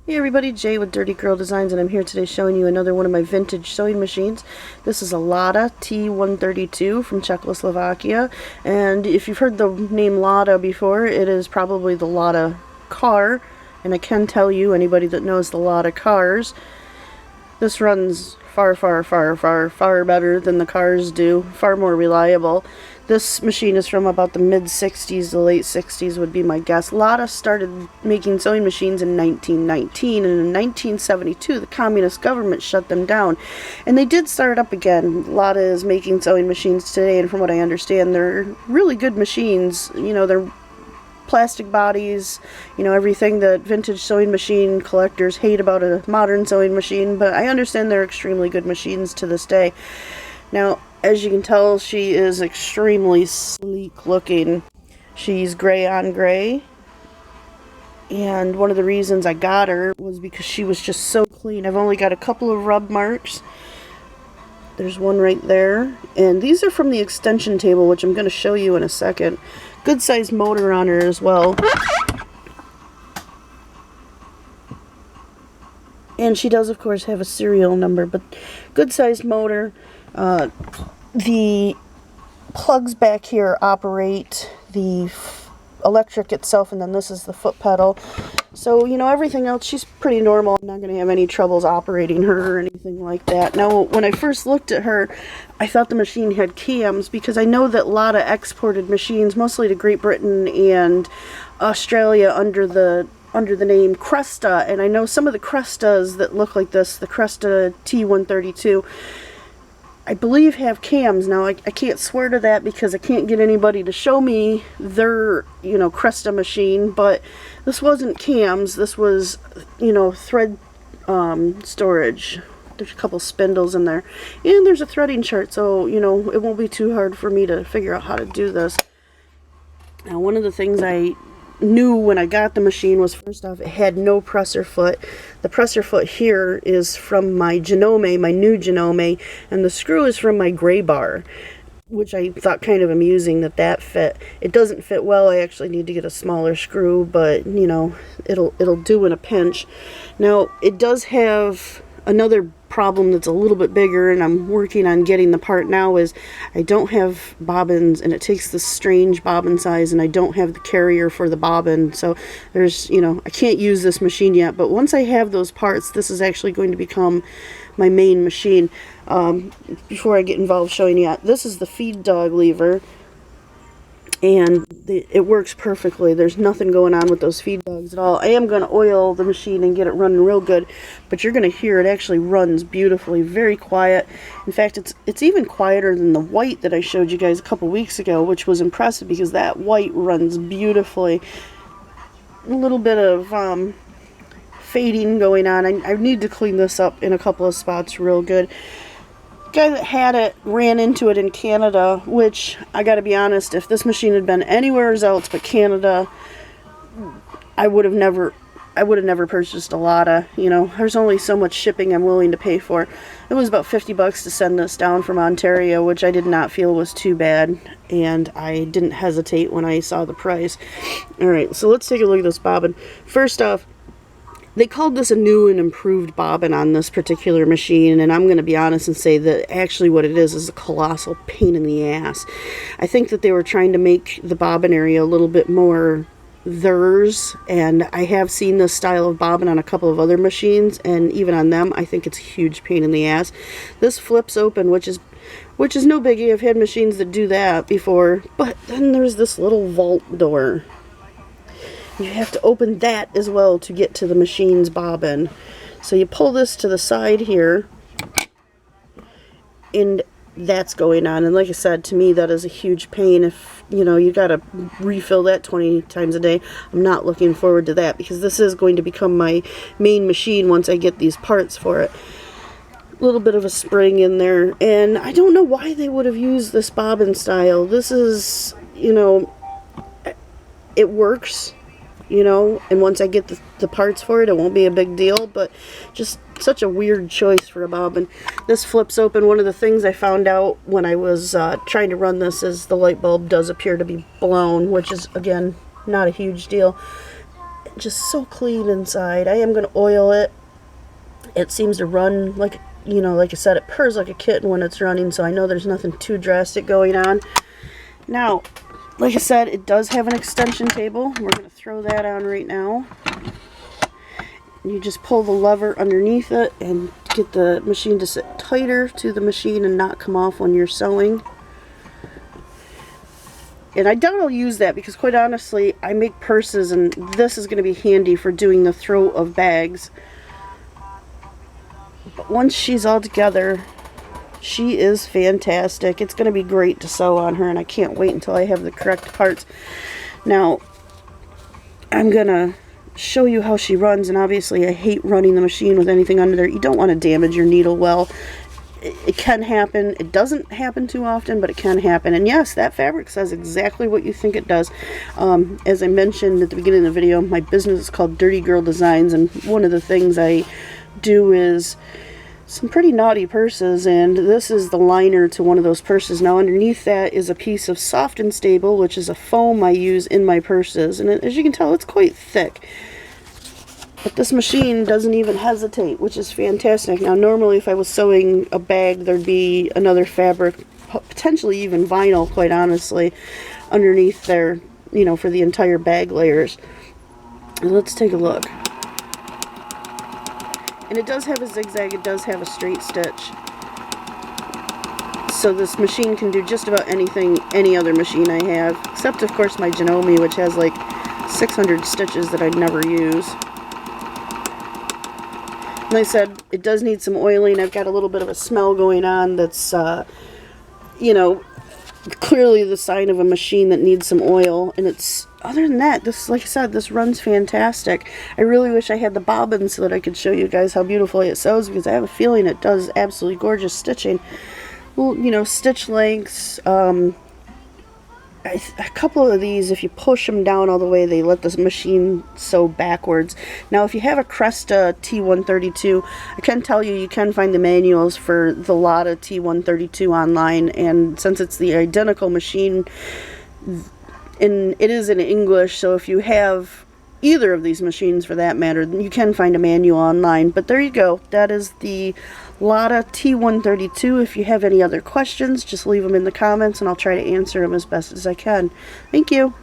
Hey everybody, Jay with Dirty Girl Designs, and I'm here today showing you another one of my vintage sewing machines. This is a Lada T132 from Czechoslovakia, and if you've heard the name Lada before, it is probably the Lada car, and I can tell you, anybody that knows the Lada cars, this runs far better than the cars do, far more reliable. This machine is from about the mid-60s, the late 60s would be my guess. Lada started making sewing machines in 1919, and in 1972 the communist government shut them down. And they did start up again. Lada is making sewing machines today, and from what I understand, they're really good machines. You know, they're plastic bodies, you know, everything that vintage sewing machine collectors hate about a modern sewing machine, but I understand they're extremely good machines to this day. Now, as you can tell, she is extremely sleek looking. She's gray on gray, and one of the reasons I got her was because she was just so clean. I've only got a couple of rub marks. There's one right there, and these are from the extension table, which I'm going to show you in a second. Good sized motor on her as well. And she does, of course, have a serial number, but good sized motor. The plugs back here operate the electric itself, and then this is the foot pedal. So, you know, everything else, she's pretty normal. I'm not going to have any troubles operating her or anything like that. Now, when I first looked at her, I thought the machine had cams, because I know that Lada exported machines mostly to Great Britain and Australia under the name Cresta, and I know some of the Crestas that look like this, the Cresta T132, I believe have cams. Now, I can't swear to that because I can't get anybody to show me their, you know, Cresta machine, but this wasn't cams. This was, you know, thread storage. There's a couple spindles in there, and there's a threading chart, so, you know, it won't be too hard for me to figure out how to do this. Now, one of the things I knew when I got the machine was, first off, it had no presser foot. The presser foot here is from my Genome, my new Genome, and the screw is from my gray bar, which I thought kind of amusing that fit. It doesn't fit well. I actually need to get a smaller screw, but, you know, it'll do in a pinch. Now, it does have another problem that's a little bit bigger, and I'm working on getting the part now, is I don't have bobbins, and it takes this strange bobbin size, and I don't have the carrier for the bobbin, so there's, you know, I can't use this machine yet, but once I have those parts, this is actually going to become my main machine. Before I get involved showing you, this is the feed dog lever, and it works perfectly. There's nothing going on with those feed dogs at all. I am going to oil the machine and get it running real good, but you're going to hear it actually runs beautifully, very quiet. In fact, it's even quieter than the white that I showed you guys a couple weeks ago, which was impressive because that white runs beautifully. A little bit of fading going on. I need to clean this up in a couple of spots real good. Guy that had it ran into it in Canada, which, I gotta be honest, if this machine had been anywhere else but Canada, I would have never purchased a Lada. You know, there's only so much shipping I'm willing to pay for. It was about $50 to send this down from Ontario, which I did not feel was too bad, and I didn't hesitate when I saw the price. Alright, so let's take a look at this bobbin. First off, they called this a new and improved bobbin on this particular machine, and I'm going to be honest and say that actually what it is a colossal pain in the ass. I think that they were trying to make the bobbin area a little bit more theirs, and I have seen this style of bobbin on a couple of other machines, and even on them I think it's a huge pain in the ass. This flips open, which is no biggie. I've had machines that do that before, but then there's this little vault door. You have to open that as well to get to the machine's bobbin. So you pull this to the side here, and that's going on. And like I said, to me that is a huge pain. If, you know, you gotta refill that 20 times a day. I'm not looking forward to that, because this is going to become my main machine once I get these parts for it. A little bit of a spring in there, and I don't know why they would have used this bobbin style. This is, you know, it works, you know, and once I get the parts for it, it won't be a big deal, but just such a weird choice for a bobbin. This flips open. One of the things I found out when I was trying to run this is the light bulb does appear to be blown, which is, again, not a huge deal. Just so clean inside. I am going to oil it. It seems to run like, you know, like I said, it purrs like a kitten when it's running, so I know there's nothing too drastic going on. Now, like I said, it does have an extension table. We're going to throw that on right now. You just pull the lever underneath it and get the machine to sit tighter to the machine and not come off when you're sewing. And I doubt I'll use that because, quite honestly, I make purses and this is going to be handy for doing the throw of bags. But once she's all together, she is fantastic. It's going to be great to sew on her, and I can't wait until I have the correct parts. Now, I'm going to show you how she runs, and obviously I hate running the machine with anything under there. You don't want to damage your needle well. It can happen. It doesn't happen too often, but it can happen. And yes, that fabric says exactly what you think it does. As I mentioned at the beginning of the video, my business is called Dirty Girl Designs, and one of the things I do is some pretty naughty purses, and this is the liner to one of those purses. Now underneath that is a piece of Soft and Stable, which is a foam I use in my purses, and as you can tell, it's quite thick. But this machine doesn't even hesitate, which is fantastic. Now normally if I was sewing a bag, there'd be another fabric, potentially even vinyl, quite honestly, underneath there, you know, for the entire bag layers. And let's take a look. And it does have a zigzag, it does have a straight stitch. So this machine can do just about anything any other machine I have, except of course my Janome, which has like 600 stitches that I'd never use. And like I said, it does need some oiling. I've got a little bit of a smell going on that's, you know, clearly the sign of a machine that needs some oil. And it's, other than that, this, like I said, this runs fantastic. I really wish I had the bobbin so that I could show you guys how beautifully it sews, because I have a feeling it does absolutely gorgeous stitching. Well, you know, stitch lengths, a couple of these, if you push them down all the way, they let the machine sew backwards. Now, if you have a Cresta T132, I can tell you, you can find the manuals for the Lada T132 online, and since it's the identical machine, and it is in English, so if you have either of these machines for that matter, you can find a manual online. But there you go. That is the Lada T132. If you have any other questions, just leave them in the comments and I'll try to answer them as best as I can. Thank you.